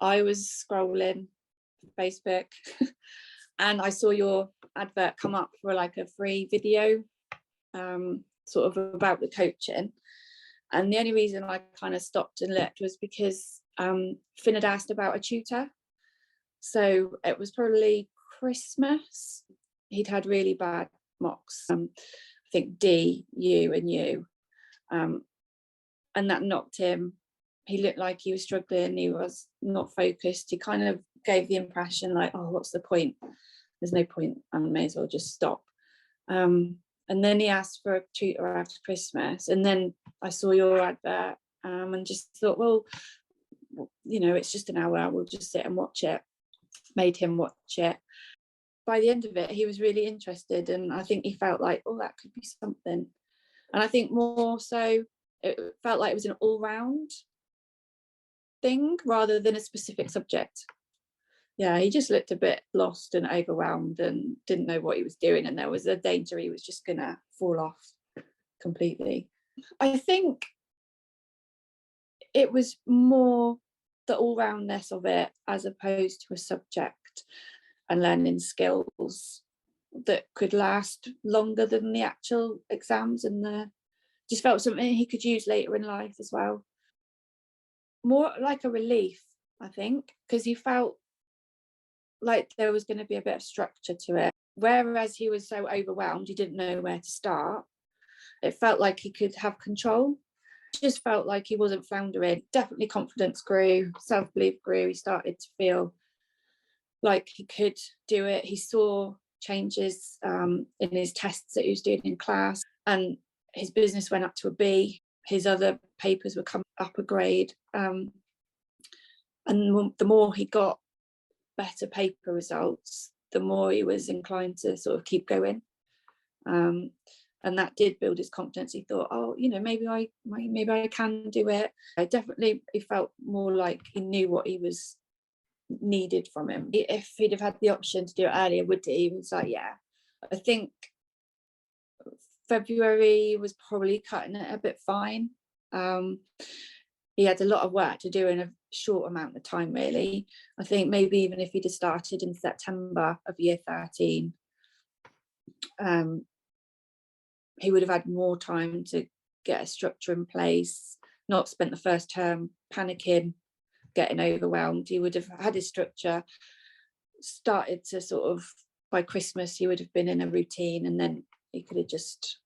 I was scrolling Facebook and I saw your advert come up for like a free video sort of about the coaching. And the only reason I kind of stopped and looked was because Finn had asked about a tutor. So it was probably Christmas. He'd had really bad mocks, I think D, U and U. And that knocked him. He looked like he was struggling. He was not focused. He kind of gave the impression like, oh, what's the point? There's no point. I may as well just stop. And then he asked for a tutor after Christmas. And then I saw your advert and just thought, well, you know, it's just an hour. We'll just sit and watch it. Made him watch it. By the end of it, he was really interested. And I think he felt like, oh, that could be something. And I think more so, it felt like it was an all-round thing rather than a specific subject. Yeah, he just looked a bit lost and overwhelmed and didn't know what he was doing, and there was a danger he was just gonna fall off completely. I think it was more the all-roundness of it as opposed to a subject and learning skills that could last longer than the actual exams, and just felt something he could use later in life as well. More like a relief, I think, because he felt like there was going to be a bit of structure to it. Whereas he was so overwhelmed, he didn't know where to start. It felt like he could have control. It just felt like he wasn't floundering. Definitely confidence grew, self-belief grew. He started to feel like he could do it. He saw changes in his tests that he was doing in class, and his business went up to a B. His other papers were coming up a grade. And the more he got better paper results, the more he was inclined to sort of keep going. And that did build his confidence. He thought, oh, you know, maybe I can do it. He felt more like he knew what he was needed from him. If he'd have had the option to do it earlier, would he? He was like, yeah. I think February was probably cutting it a bit fine. He had a lot of work to do in a short amount of time, really. I think maybe even if he'd have started in September of year 13, he would have had more time to get a structure in place, not spent the first term panicking, getting overwhelmed. He would have had his structure, started to sort of, by Christmas, he would have been in a routine, and then he could have just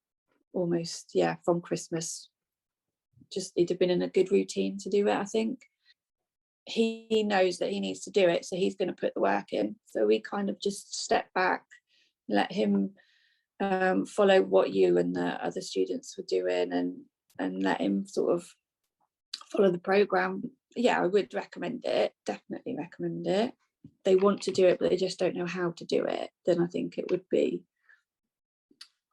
almost, yeah, from Christmas, just he'd have been in a good routine to do it. I think he knows that he needs to do it, so he's going to put the work in. So we kind of just step back, let him follow what you and the other students were doing, and let him sort of follow the program. Yeah, I would recommend it, definitely recommend it. They want to do it, but they just don't know how to do it. Then I think it would be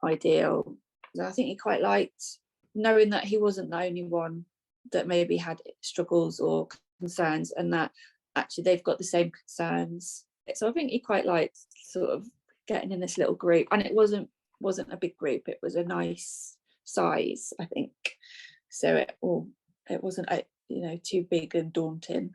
ideal. I think he quite liked knowing that he wasn't the only one that maybe had struggles or concerns, and that actually they've got the same concerns. So I think he quite liked sort of getting in this little group, and it wasn't a big group. It was a nice size, I think. So it wasn't, you know, too big and daunting.